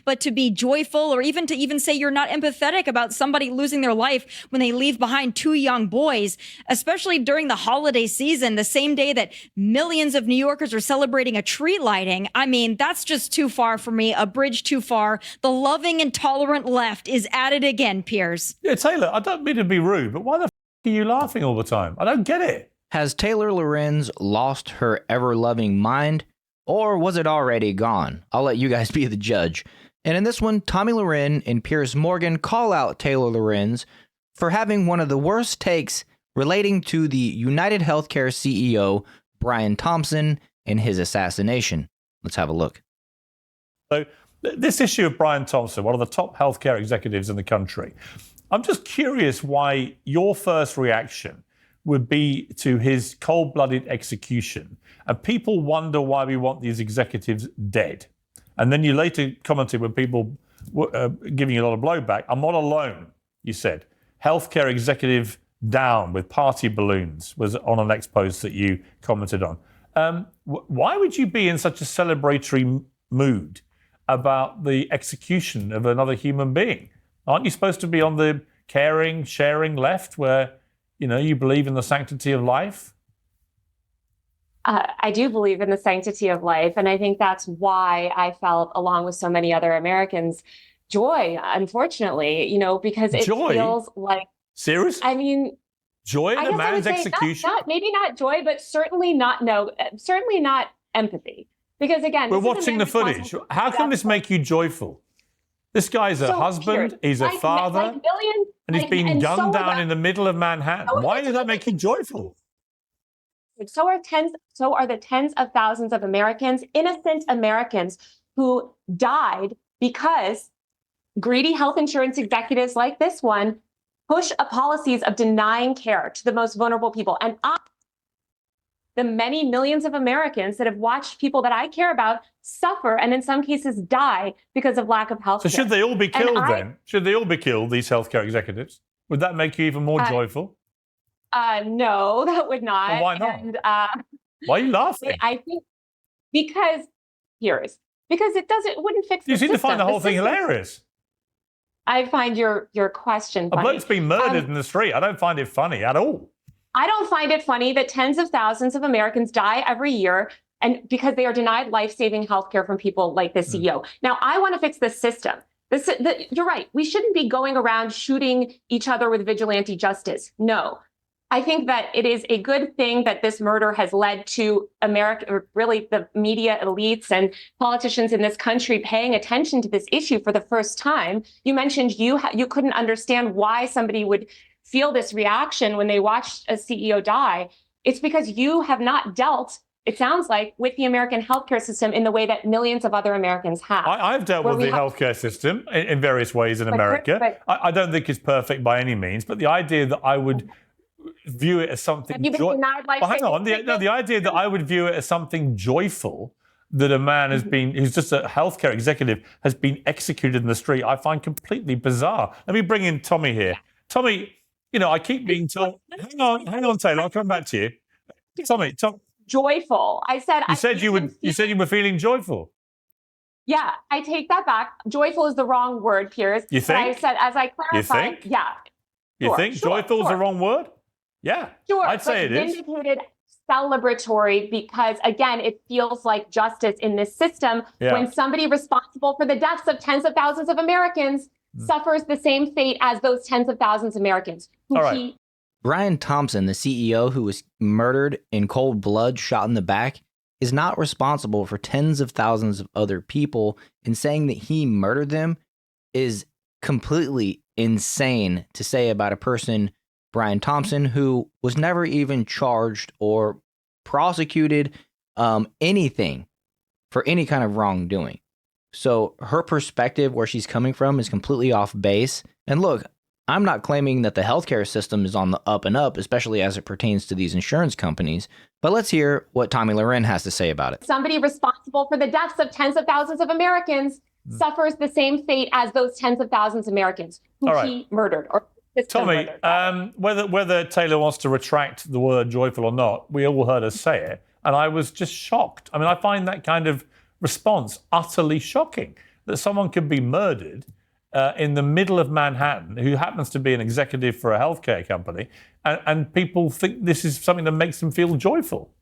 but to be joyful or even to even say you're not empathetic about somebody losing their life when they leave behind two young boys, especially during the holiday season, the same day that millions of New Yorkers are celebrating a tree lighting. I mean, that's just too far for me, a bridge too far. The loving and tolerant left is at it again, Piers. Yeah, Taylor, I don't mean to be rude, but why the are you laughing all the time? I don't get it. Has Taylor Lorenz lost her ever-loving mind, or was it already gone? I'll let you guys be the judge. And in this one, Tomi Lahren and Piers Morgan call out Taylor Lorenz for having one of the worst takes relating to the United Healthcare CEO Brian Thompson and his assassination. Let's have a look. So this issue of Brian Thompson, one of the top healthcare executives in the country, I'm just curious why your first reaction would be to his cold-blooded execution. And people wonder why we want these executives dead. And then you later commented when people were giving you a lot of blowback, I'm not alone, you said. Healthcare executive down with party balloons was on a next post that you commented on. Why would you be in such a celebratory mood about the execution of another human being? Aren't you supposed to be on the caring, sharing left where, you know, you believe in the sanctity of life? I do believe in the sanctity of life. And I think that's why I felt, along with so many other Americans, joy, unfortunately, you know, because it feels like... Serious? I mean... Joy in a man's execution? Maybe not joy, but certainly not empathy. Because again... We're watching the footage. How can this make you joyful? This guy's a husband, he's a father, and he's being gunned down in the middle of Manhattan. Why does that make you joyful? So are the tens of thousands of Americans, innocent Americans, who died because greedy health insurance executives like this one push policies of denying care to the most vulnerable people. And the many millions of Americans that have watched people that I care about suffer and in some cases die because of lack of health care. So should they all be killed then? Should they all be killed, these healthcare executives? Would that make you even more joyful? No, that would not. Well, why not? And, why are you laughing? I think because it wouldn't fix the system. You seem to find the whole thing hilarious. I find your question funny. A bloke's been murdered in the street. I don't find it funny at all. I don't find it funny that tens of thousands of Americans die every year and because they are denied life-saving healthcare from people like the CEO. Now, I want to fix the system. You're right. We shouldn't be going around shooting each other with vigilante justice. No. I think that it is a good thing that this murder has led to America, or really the media elites and politicians in this country paying attention to this issue for the first time. You mentioned you couldn't understand why somebody would feel this reaction when they watched a CEO die. It's because you have not dealt, it sounds like, with the American healthcare system in the way that millions of other Americans have. I've dealt with the healthcare system in various ways in America. I don't think it's perfect by any means, but the idea that I would view it as something... Have you been denied life? Hang on. The idea that I would view it as something joyful that a man has been, who's just a healthcare executive, has been executed in the street, I find completely bizarre. Let me bring in Tomi here. Tomi, you know, I keep being told... Hang on, Taylor, I'll come back to you. Tomi. Joyful. You said you were feeling joyful. Yeah, I take that back. Joyful is the wrong word, Piers. You think? I said, as I clarified, you think? Yeah. You think joyful is the wrong word? Yeah, sure. I'd say it is. Vindicated, celebratory, because again, it feels like justice in this system when somebody responsible for the deaths of tens of thousands of Americans suffers the same fate as those tens of thousands of Americans. Brian Thompson, the CEO who was murdered in cold blood, shot in the back, is not responsible for tens of thousands of other people, and saying that he murdered them is completely insane to say about a person, Brian Thompson, who was never even charged or prosecuted anything for any kind of wrongdoing. So her perspective, where she's coming from, is completely off base. And look, I'm not claiming that the healthcare system is on the up and up, especially as it pertains to these insurance companies. But let's hear what Tomi Lahren has to say about it. Somebody responsible for the deaths of tens of thousands of Americans suffers the same fate as those tens of thousands of Americans who he murdered. Or Tomi, whether Taylor wants to retract the word joyful or not, we all heard her say it, and I was just shocked. I mean, I find that kind of response utterly shocking. that someone could be murdered in the middle of Manhattan who happens to be an executive for a healthcare company, and people think this is something that makes them feel joyful.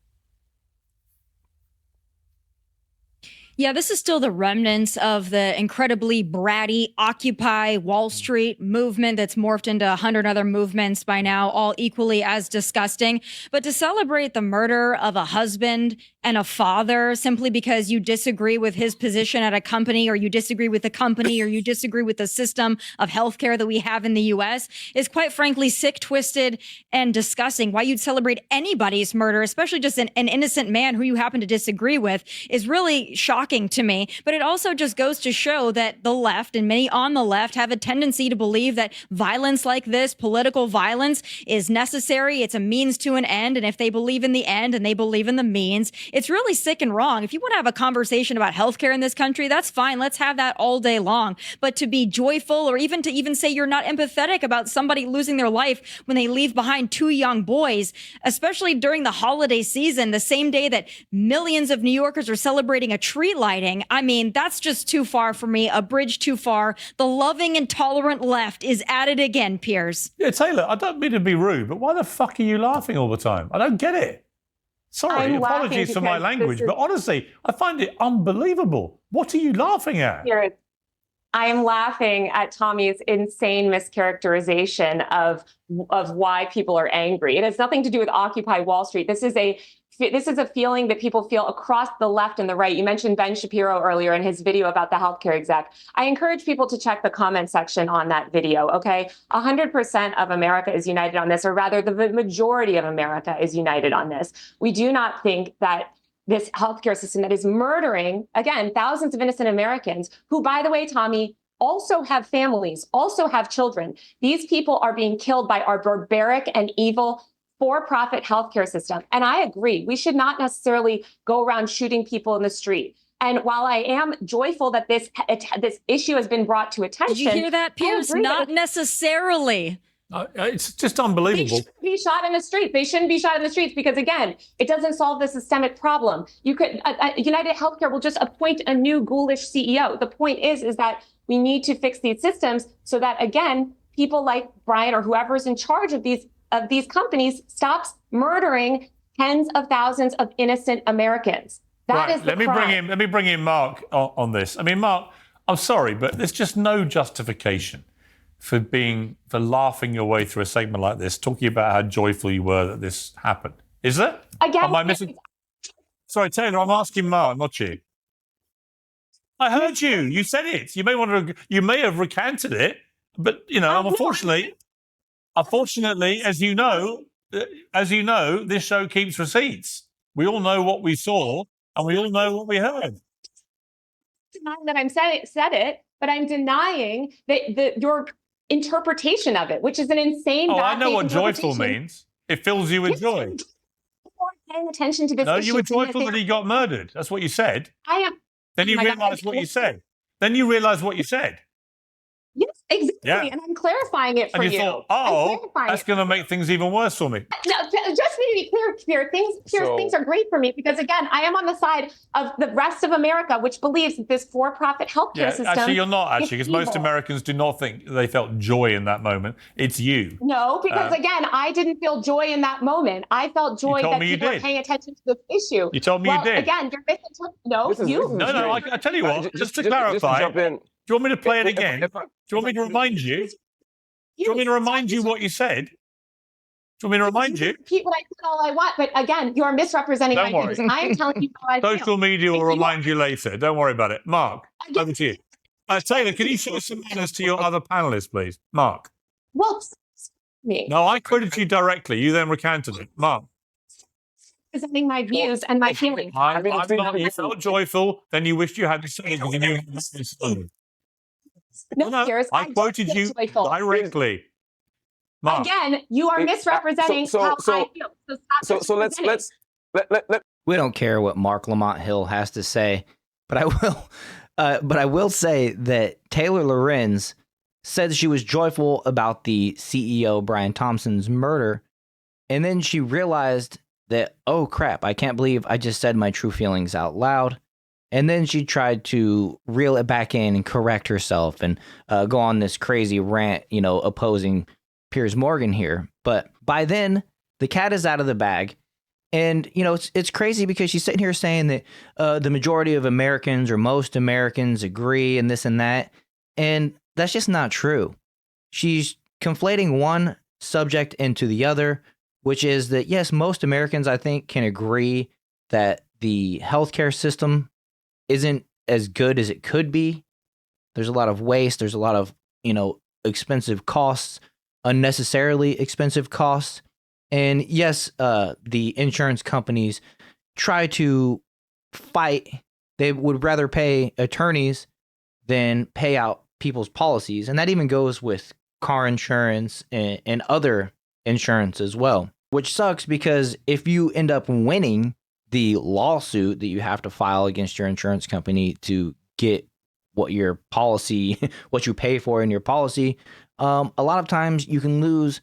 Yeah, this is still the remnants of the incredibly bratty Occupy Wall Street movement that's morphed into 100 other movements by now, all equally as disgusting. But to celebrate the murder of a husband and a father simply because you disagree with his position at a company, or you disagree with the company, or you disagree with the system of healthcare that we have in the US is quite frankly sick, twisted, and disgusting. Why you'd celebrate anybody's murder, especially just an innocent man who you happen to disagree with, is really shocking to me. But it also just goes to show that the left and many on the left have a tendency to believe that violence like this, political violence, is necessary. It's a means to an end. And if they believe in the end and they believe in the means, it's really sick and wrong. If you want to have a conversation about healthcare in this country, that's fine. Let's have that all day long. But to be joyful, or even to even say you're not empathetic about somebody losing their life when they leave behind two young boys, especially during the holiday season, the same day that millions of New Yorkers are celebrating a tree lighting, I mean, that's just too far for me, a bridge too far. The loving and tolerant left is at it again, Piers. Yeah, Taylor, I don't mean to be rude, but why the fuck are you laughing all the time? I don't get it. Sorry, apologies for my language, but honestly, I find it unbelievable. What are you laughing at? I am laughing at Tomi's insane mischaracterization of why people are angry. It has nothing to do with Occupy Wall Street. This is a feeling that people feel across the left and the right. You mentioned Ben Shapiro earlier in his video about the healthcare exec. I encourage people to check the comment section on that video, okay? 100% of America is united on this, or rather the majority of America is united on this. We do not think that this healthcare system that is murdering, again, thousands of innocent Americans who, by the way, Tomi, also have families, also have children. These people are being killed by our barbaric and evil for-profit healthcare system. And I agree, we should not necessarily go around shooting people in the street. And while I am joyful that this issue has been brought to attention— Did you hear that, Piers? Not necessarily. It's just unbelievable. They shouldn't be shot in the streets. They shouldn't be shot in the streets because, again, it doesn't solve the systemic problem. You could United Healthcare will just appoint a new ghoulish CEO. The point is that we need to fix these systems so that, again, people like Brian or whoever is in charge of these companies stops murdering tens of thousands of innocent Americans. That is the crime. Let me bring in Mark on this. I mean, Mark, I'm sorry, but there's just no justification for laughing your way through a segment like this, talking about how joyful you were that this happened. Is there? Again, am I missing? Sorry, Taylor, I'm asking Mark, not you. I heard you. You said it. You may have recanted it, but unfortunately, as you know, this show keeps receipts. We all know what we saw, and we all know what we heard. Denying that I'm said it, but I'm denying that your interpretation of it, which is an insane— I know what joyful means. It fills you with joy. People are paying attention to this. No, you were joyful that he got murdered. That's what you said. I am. Then you realised what you said. Yes, exactly. Yeah. And I'm clarifying it for and you. Thought, that's going to make things even worse for me. No, just to be clear, things are great for me because, again, I am on the side of the rest of America, which believes that this for-profit healthcare system— Actually, you're not, because most Americans do not think they felt joy in that moment. It's you. No, because, again, I didn't feel joy in that moment. I felt joy that people are paying attention to this issue. You told me you did. Again, you're misinterpreting. No, I tell you what, just to clarify— jump in. Do you want me to play it again? Do you want me to remind you? Do you want me to remind you what you said? Do you want me to remind you? Repeat what I said all I want, but again, you are misrepresenting my views. I am telling you how I feel. Social media will remind you later. Don't worry about it. Mark, over to you. Taylor, can you show some manners to your other panelists, please? Mark. Well, me. No, I quoted you directly. You then recanted it. Mark. Presenting my views and my feelings. You felt joyful, then you wished you had to say it. No, Piers, I quoted you directly. Mark. Again, you are misrepresenting how I feel. So let's We don't care what Mark Lamont Hill has to say, but I will say that Taylor Lorenz said she was joyful about the CEO Brian Thompson's murder, and then she realized that, oh crap, I can't believe I just said my true feelings out loud. And then she tried to reel it back in and correct herself and go on this crazy rant, opposing Piers Morgan here. But by then, the cat is out of the bag. And, it's crazy because she's sitting here saying that the majority of Americans or most Americans agree and this and that. And that's just not true. She's conflating one subject into the other, which is that, yes, most Americans, I think, can agree that the healthcare system isn't as good as it could be. There's a lot of waste. There's a lot of, expensive costs, unnecessarily expensive costs. And yes, the insurance companies try to fight. They would rather pay attorneys than pay out people's policies. And that even goes with car insurance and other insurance as well, which sucks because if you end up winning the lawsuit that you have to file against your insurance company to get what your policy, what you pay for in your policy, a lot of times you can lose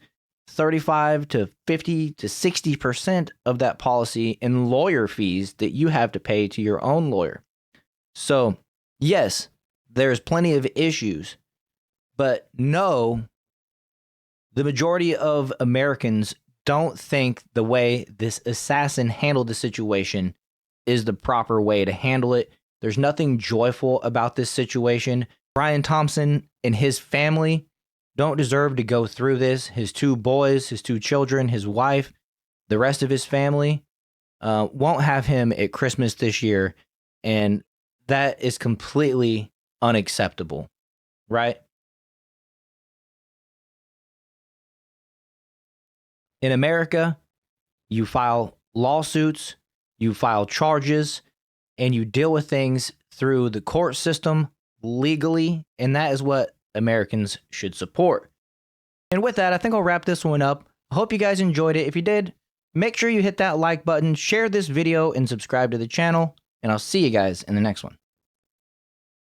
35 to 50 to 60% of that policy in lawyer fees that you have to pay to your own lawyer. So, yes, there's plenty of issues, but no, the majority of Americans don't think the way this assassin handled the situation is the proper way to handle it. There's nothing joyful about this situation. Brian Thompson and his family don't deserve to go through this. His 2 boys, his 2 children, his wife, the rest of his family won't have him at Christmas this year. And that is completely unacceptable, right? In America, you file lawsuits, you file charges, and you deal with things through the court system legally, and that is what Americans should support. And with that, I think I'll wrap this one up. I hope you guys enjoyed it. If you did, make sure you hit that like button, share this video, and subscribe to the channel, and I'll see you guys in the next one.